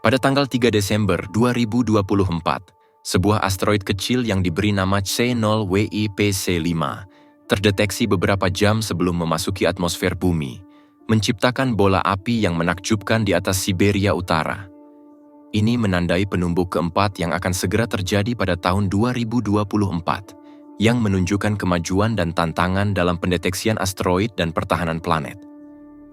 Pada tanggal 3 Desember 2024, sebuah asteroid kecil yang diberi nama C0WIPC5 terdeteksi beberapa jam sebelum memasuki atmosfer bumi, menciptakan bola api yang menakjubkan di atas Siberia Utara. Ini menandai penumbuk keempat yang akan segera terjadi pada tahun 2024, yang menunjukkan kemajuan dan tantangan dalam pendeteksian asteroid dan pertahanan planet.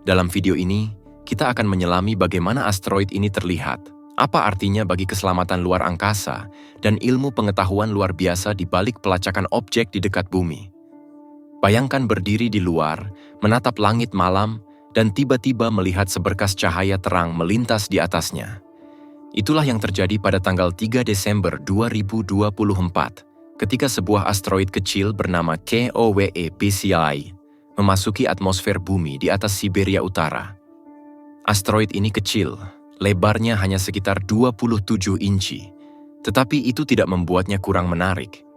Dalam video ini, kita akan menyelami bagaimana asteroid ini terlihat, apa artinya bagi keselamatan luar angkasa, dan ilmu pengetahuan luar biasa di balik pelacakan objek di dekat bumi. Bayangkan berdiri di luar, menatap langit malam, dan tiba-tiba melihat seberkas cahaya terang melintas di atasnya. Itulah yang terjadi pada tanggal 3 Desember 2024, ketika sebuah asteroid kecil bernama COWEPCI memasuki atmosfer bumi di atas Siberia Utara. Asteroid ini kecil, lebarnya hanya sekitar 27 inci, tetapi itu tidak membuatnya kurang menarik.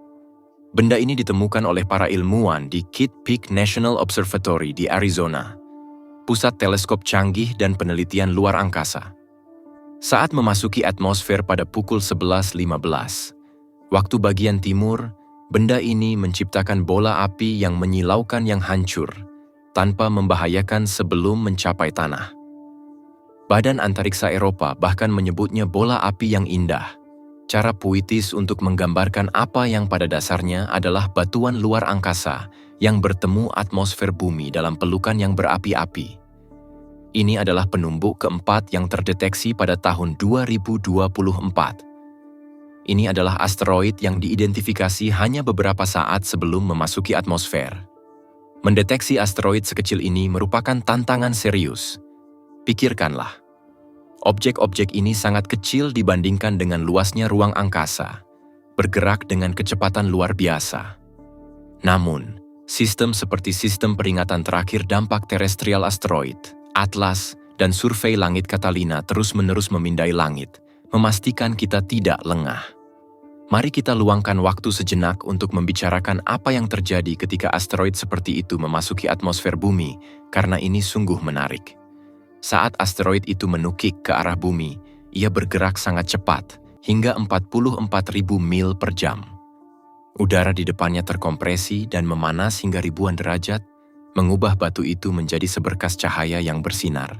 Benda ini ditemukan oleh para ilmuwan di Kitt Peak National Observatory di Arizona, pusat teleskop canggih dan penelitian luar angkasa. Saat memasuki atmosfer pada pukul 11.15, waktu bagian timur, benda ini menciptakan bola api yang menyilaukan yang hancur, tanpa membahayakan sebelum mencapai tanah. Badan Antariksa Eropa bahkan menyebutnya bola api yang indah, cara puitis untuk menggambarkan apa yang pada dasarnya adalah batuan luar angkasa yang bertemu atmosfer bumi dalam pelukan yang berapi-api. Ini adalah penumbuk keempat yang terdeteksi pada tahun 2024. Ini adalah asteroid yang diidentifikasi hanya beberapa saat sebelum memasuki atmosfer. Mendeteksi asteroid sekecil ini merupakan tantangan serius. Pikirkanlah, objek-objek ini sangat kecil dibandingkan dengan luasnya ruang angkasa, bergerak dengan kecepatan luar biasa. Namun, sistem seperti sistem peringatan terakhir dampak terestrial asteroid, Atlas, dan survei langit Catalina terus-menerus memindai langit, memastikan kita tidak lengah. Mari kita luangkan waktu sejenak untuk membicarakan apa yang terjadi ketika asteroid seperti itu memasuki atmosfer bumi, karena ini sungguh menarik. Saat asteroid itu menukik ke arah bumi, ia bergerak sangat cepat, hingga 44.000 mil per jam. Udara di depannya terkompresi dan memanas hingga ribuan derajat, mengubah batu itu menjadi seberkas cahaya yang bersinar.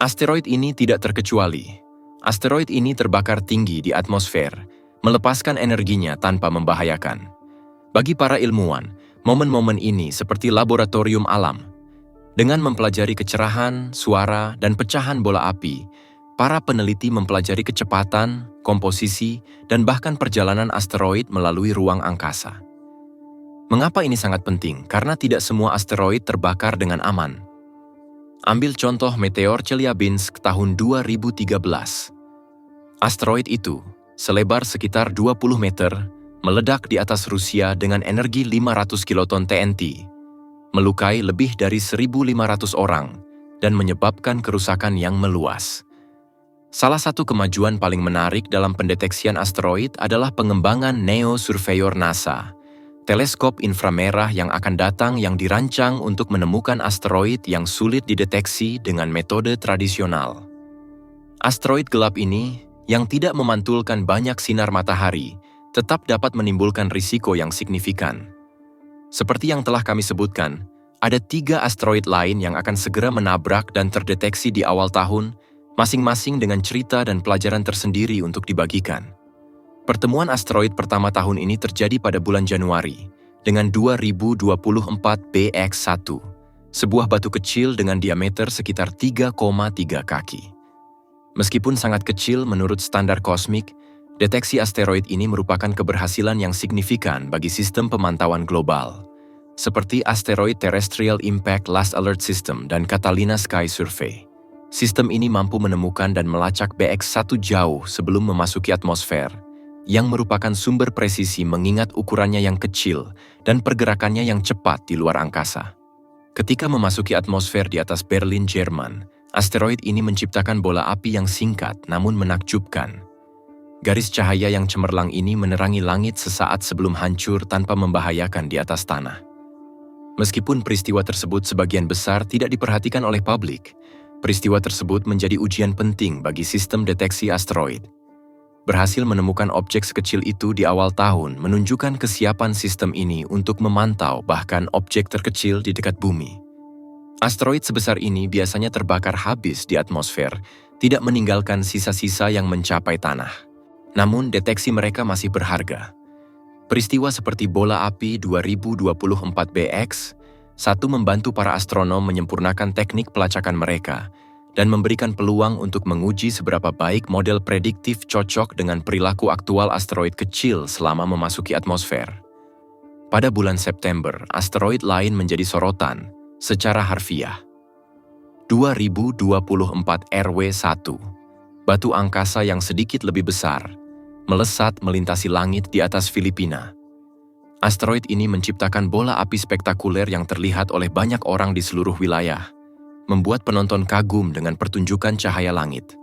Asteroid ini tidak terkecuali. Asteroid ini terbakar tinggi di atmosfer, melepaskan energinya tanpa membahayakan. Bagi para ilmuwan, momen-momen ini seperti laboratorium alam. Dengan mempelajari kecerahan, suara, dan pecahan bola api, para peneliti mempelajari kecepatan, komposisi, dan bahkan perjalanan asteroid melalui ruang angkasa. Mengapa ini sangat penting? Karena tidak semua asteroid terbakar dengan aman. Ambil contoh meteor Chelyabinsk tahun 2013. Asteroid itu, selebar sekitar 20 meter, meledak di atas Rusia dengan energi 500 kiloton TNT, melukai lebih dari 1.500 orang, dan menyebabkan kerusakan yang meluas. Salah satu kemajuan paling menarik dalam pendeteksian asteroid adalah pengembangan NEO Surveyor NASA, teleskop inframerah yang akan datang yang dirancang untuk menemukan asteroid yang sulit dideteksi dengan metode tradisional. Asteroid gelap ini, yang tidak memantulkan banyak sinar matahari, tetap dapat menimbulkan risiko yang signifikan. Seperti yang telah kami sebutkan, ada 3 asteroid lain yang akan segera menabrak dan terdeteksi di awal tahun, masing-masing dengan cerita dan pelajaran tersendiri untuk dibagikan. Pertemuan asteroid pertama tahun ini terjadi pada bulan Januari, dengan 2024 BX1, sebuah batu kecil dengan diameter sekitar 3,3 kaki. Meskipun sangat kecil menurut standar kosmik, deteksi asteroid ini merupakan keberhasilan yang signifikan bagi sistem pemantauan global, seperti Asteroid Terrestrial Impact Last Alert System dan Catalina Sky Survey. Sistem ini mampu menemukan dan melacak BX1 jauh sebelum memasuki atmosfer, yang merupakan sumber presisi mengingat ukurannya yang kecil dan pergerakannya yang cepat di luar angkasa. Ketika memasuki atmosfer di atas Berlin, Jerman, asteroid ini menciptakan bola api yang singkat namun menakjubkan. Garis cahaya yang cemerlang ini menerangi langit sesaat sebelum hancur tanpa membahayakan di atas tanah. Meskipun peristiwa tersebut sebagian besar tidak diperhatikan oleh publik, Peristiwa tersebut menjadi ujian penting bagi sistem deteksi asteroid. Berhasil menemukan objek sekecil itu di awal tahun menunjukkan kesiapan sistem ini untuk memantau bahkan objek terkecil di dekat bumi. Asteroid sebesar ini biasanya terbakar habis di atmosfer, tidak meninggalkan sisa-sisa yang mencapai tanah. Namun deteksi mereka masih berharga. Peristiwa seperti bola api 2024 BX-1 membantu para astronom menyempurnakan teknik pelacakan mereka dan memberikan peluang untuk menguji seberapa baik model prediktif cocok dengan perilaku aktual asteroid kecil selama memasuki atmosfer. Pada bulan September, asteroid lain menjadi sorotan secara harfiah. 2024 RW1, batu angkasa yang sedikit lebih besar, melesat melintasi langit di atas Filipina. Asteroid ini menciptakan bola api spektakuler yang terlihat oleh banyak orang di seluruh wilayah, membuat penonton kagum dengan pertunjukan cahaya langit.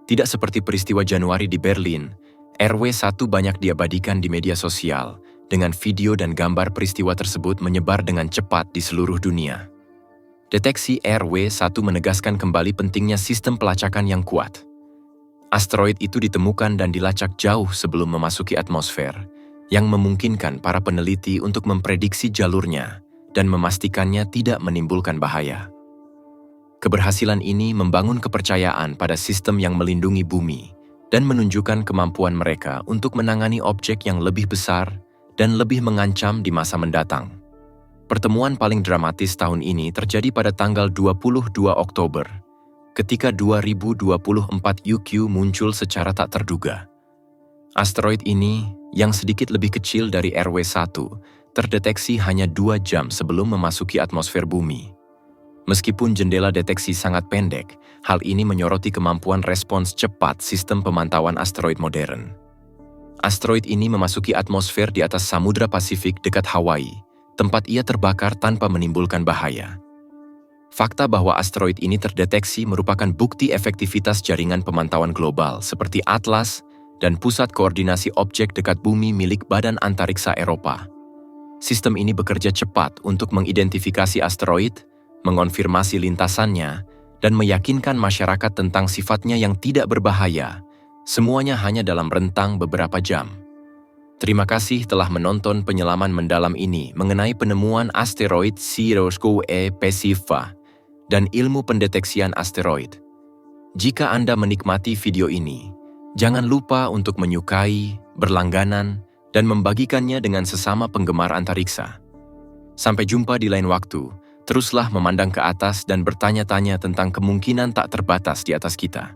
Tidak seperti peristiwa Januari di Berlin, RW1 banyak diabadikan di media sosial, dengan video dan gambar peristiwa tersebut menyebar dengan cepat di seluruh dunia. Deteksi RW1 menegaskan kembali pentingnya sistem pelacakan yang kuat. Asteroid itu ditemukan dan dilacak jauh sebelum memasuki atmosfer, yang memungkinkan para peneliti untuk memprediksi jalurnya dan memastikannya tidak menimbulkan bahaya. Keberhasilan ini membangun kepercayaan pada sistem yang melindungi bumi dan menunjukkan kemampuan mereka untuk menangani objek yang lebih besar dan lebih mengancam di masa mendatang. Pertemuan paling dramatis tahun ini terjadi pada tanggal 22 Oktober, ketika 2024 UQ muncul secara tak terduga. Asteroid ini, yang sedikit lebih kecil dari RW1, terdeteksi hanya 2 jam sebelum memasuki atmosfer bumi. Meskipun jendela deteksi sangat pendek, hal ini menyoroti kemampuan respons cepat sistem pemantauan asteroid modern. Asteroid ini memasuki atmosfer di atas Samudra Pasifik dekat Hawaii, tempat ia terbakar tanpa menimbulkan bahaya. Fakta bahwa asteroid ini terdeteksi merupakan bukti efektivitas jaringan pemantauan global seperti Atlas dan Pusat Koordinasi Objek Dekat Bumi milik Badan Antariksa Eropa. Sistem ini bekerja cepat untuk mengidentifikasi asteroid, mengonfirmasi lintasannya, dan meyakinkan masyarakat tentang sifatnya yang tidak berbahaya, semuanya hanya dalam rentang beberapa jam. Terima kasih telah menonton penyelaman mendalam ini mengenai penemuan asteroid Sirius-E Pesifera dan ilmu pendeteksian asteroid. Jika Anda menikmati video ini, jangan lupa untuk menyukai, berlangganan, dan membagikannya dengan sesama penggemar antariksa. Sampai jumpa di lain waktu. Teruslah memandang ke atas dan bertanya-tanya tentang kemungkinan tak terbatas di atas kita.